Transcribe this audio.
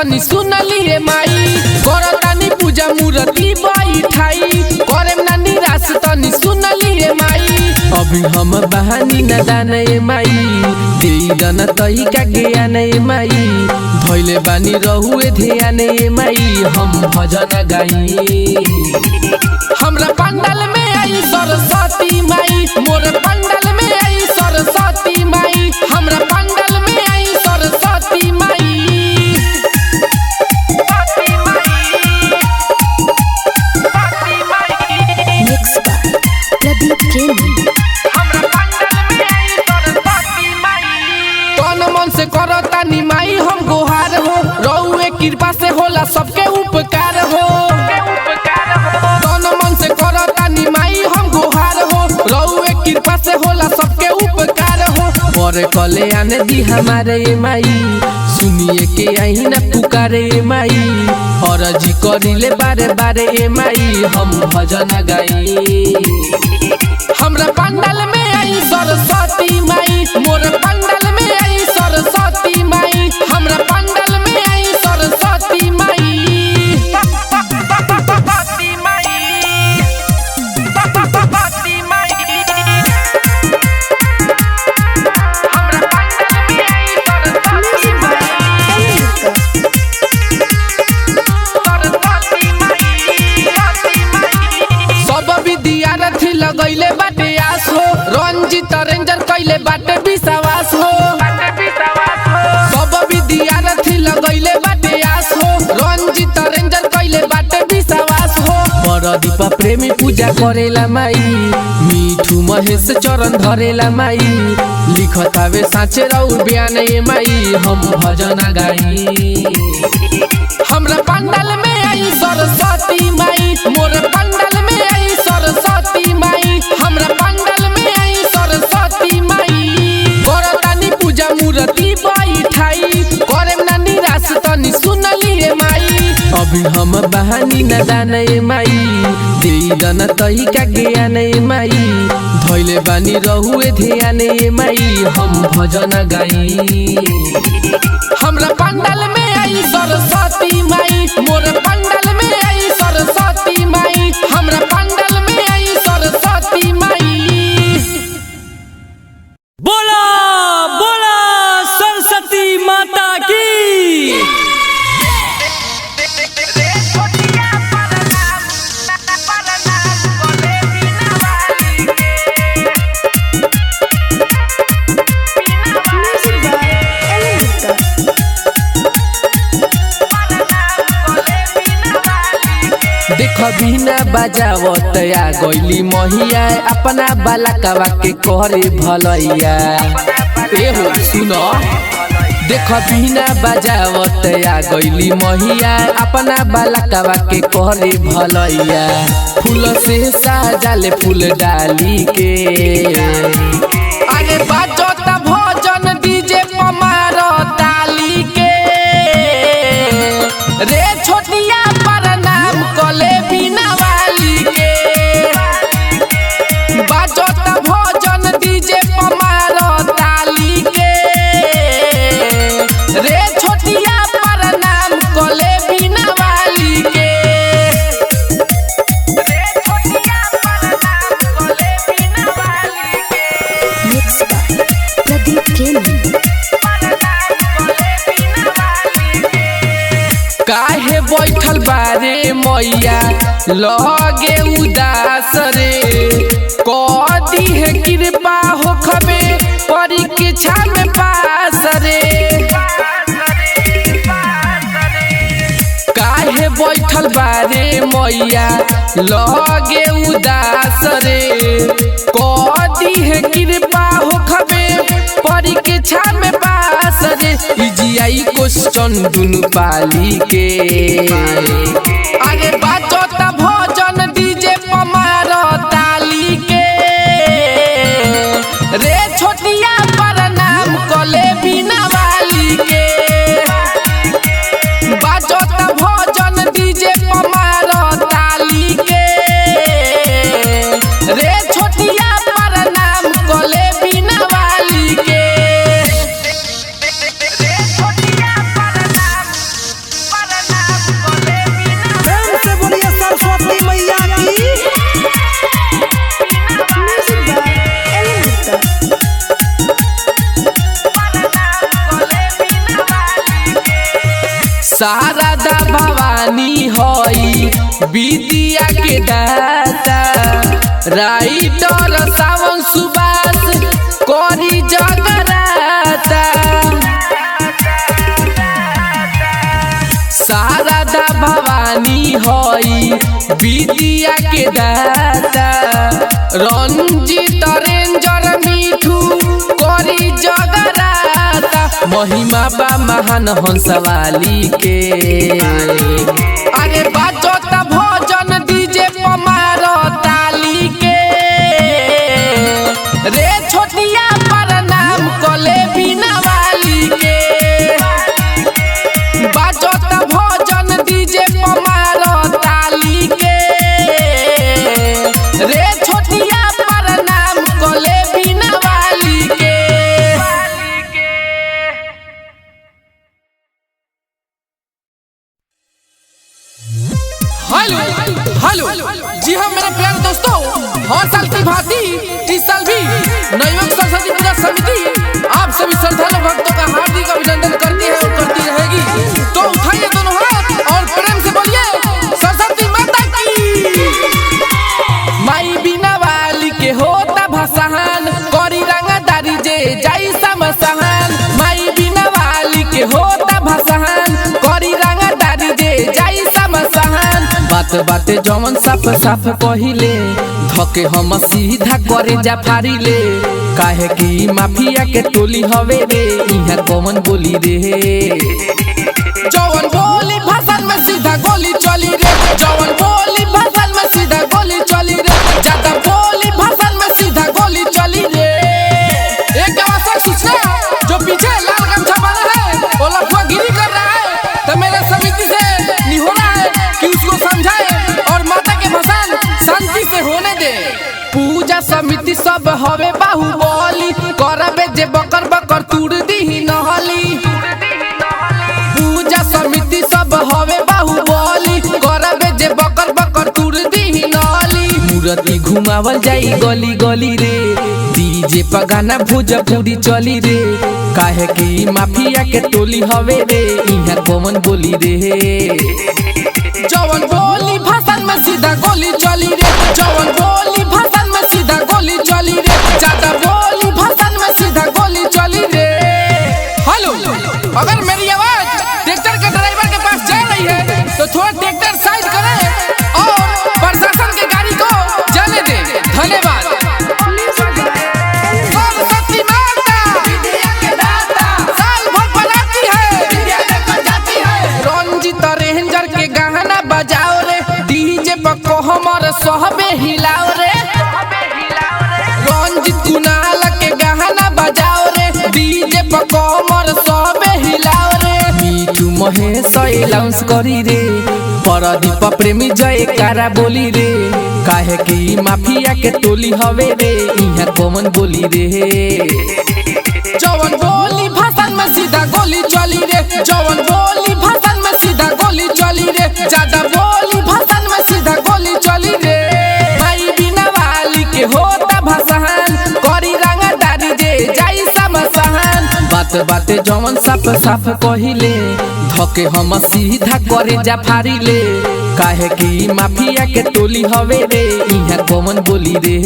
तनी सुनलिए माई करतानी पूजा मूर्ति बैठाई करे ना निराश तनी सुनलिए माई अभी हम बहानी न दाने माई देई दन तई का ज्ञान माई धैले बानी रहुए ध्यान माई हम भजन गाई हमरा पंडाल में आई सरस्वती माई मोर पंडाल में आई सरस्वती माई हमरा पंडाल में आई सरस्वती माई मिक्स बाय प्रदीप प्रेमी। तन मन से करतानी माई हम गोहार हो रहुए कृपा से होला सबके उपकार हो तन मन से करतानी माई हम गोहार हो रहुए कृपा से होला सबके उपकार हो पर कले आने दी हमारे माई सुनिए के आई न पुकारे माई और जी करिले बारे बारे माई हम भजन गाई हमरा पंडाल में आई सरस्वती माई मोर पंडाल में आई सरस्वती माई हमरा पंडाल में आई सरस्वती माई सब विद्यार्थी लगैले बाटे आस हो रंजित रेंजर कैले बाटे विश्वास हो सब विद्यार्थी लगैले बाटे आस हो रंजित रेंजर कैले बाटे विश्वास हो परदीप प्रेमी पूजा करेला माई मिठू महेश चरण धरेला माई लिखतावे साचे रहू बयान माई हम भजन गाई हमरा पंडाल में आई सरस्वती माई मोर पंडाल में आई सरस्वती माई हमरा पंडाल में आई सरस्वती माई करतानी पूजा मूर्ति बैठाई करे ना निराश तनी सुनलिए माई अभी हम बहानी न दाने माई देई दन तई का ज्ञान माई धैले बानी रहुए ध्यान माई हम भजन गाई हमरा पंडाल में आई सरस्वती माई मोर पंडाल में आई सरस्वती माई हमरा पंडाल में आई सरस्वती माई बोला बोला सरस्वती माता की देख बिना बजावत आ गईली महिया अपना बालकवा के करे भलैया ए हो सुनो देख बिना बजावत आ गईली महिया अपना बालकवा के करे भलैया फूल से साजाले फूल डाली के अरे बाजत भजन डीजे पमार ताली के रे छोटिया प्रणाम कले बिना वाली के बाजत भजन डीजे पमार ताली के रे छोटिया प्रणाम कले बिना वाली के मिक्स बाय प्रदीप प्रेमी। काहे बैठल बारे मैया लगे उदास रे कदी है कृपा हो खबे परीक्षा में पास रे काहे बैठल बारे मैया लगे उदास रे कदी है कृपा हो खबे परीक्षा में पास रे इजियाई क्वेश्चन दुनु पाली के आगे बाजत भजन डीजे पमार ताली के रे छोटिया प्रणाम कले बिना वाली के बाजत भजन डीजे पमार ताली के रे छोटिया प्रणाम कले बिना वाली के विद्या के दाता राइटर सावन सुबास करी जगराता शारदा भवानी हई विद्या के दाता रंजित रेंजर मिठू करी जगराता महिमा बा महान हंसवाली के अरे बाजो त भजन डीजे पमार ताली के रे छोटिया पर नाम कले बिना वाली के बाजो त भजन डीजे पमार ताली के रे छोटिया पर नाम कले बिना वाली के। हेलो हेलो जी हाँ मेरे प्यारे दोस्तों, हर साल की भांति इस साल भी नवयुवक सरस्वती पूजा समिति आप सभी श्रद्धालु भक्तों का हार्दिक अभिनंदन करती है और करती रहेगी। तो उठाइए दोनों हाथ और प्रेम से बोलिए सरस्वती माता की। माई बिना वाली के होता भसाहन करी रंगदारी जे जाई समसहन माई बिना वाली के होता भसाहन करी रंगदारी जे जाई समसहन बात बाते जमन साफ साफ कहिले धके हम सीधा करे जा फारिले काहे की माफिया के टोली हवे रे इहां कौन बोली रे जवन बोली भाषण में सीधा गोली चली रे जवन बोली भाषण में सीधा गोली चली रे ज्यादा बोली भाषण में सीधा गोली चली रे। एक आवश्यक सूचना जो पीछे लाल गमछा बना है वो लफागिरी कर रहा है तो मेरे समिति से निहोरा है कि उसको समझाए और माता के भसान शांति से होने दे। पूजा समिति सब हवे बाहुबली करबे जे बकर बकर तूड़ दी नहली पूजा समिति सब हवे बाहुबली करबे जे बकर बकर तूड़ दी नहली मूर्ति घुमावल जाई गली गली रे डीजे पर गाना भोजपुरी चली रे काहे की माफिया के टोली हवे रे इहां कौन बोली रे जवन बोली भाषण में सीधा गोली चली रे जवन बोली भाषण में सीधा गोली चली रे ज्यादा बोली भाषण में सीधा गोली चली रे। हेलो अगर मेरी आवाज ट्रैक्टर के ड्राइवर के पास जा रही है तो थोड़ा ट्रैक्टर साइड करें और प्रशासन के गाड़ी को जाने दे। धन्यवाद। सरस्वती माता विद्या के दाता साल भर बनाती है विद्या लेकर जाती है रंजित रेंजर के गाना बजाओ रे डीजे पर को हमर सहबे हिलाओ रे रंजित कुनाल के गाना बजाओ रे डीजे पर को हमर सहबे हिलाओ रे मिठू महेश अलाउंस करी रे परदीप प्रेमी जयकारा बोली रे काहे की माफिया के टोली हवे रे इहां कौन बोली रे जवन बोली भाषण में सीधा गोली चली रे जवन बोली भाषण में सीधा गोली चली रे ज्यादा बोली भाषण में सीधा गोली चली रे माई बिना वाली के होता भसाहन करी रंगदारी जे जाई समसहन बात बाते जवन साफ साफ कहिले धके हम सीधा करे जा फारिले काहे की माफिया के टोली हवे रे इहां कौन बोली रे।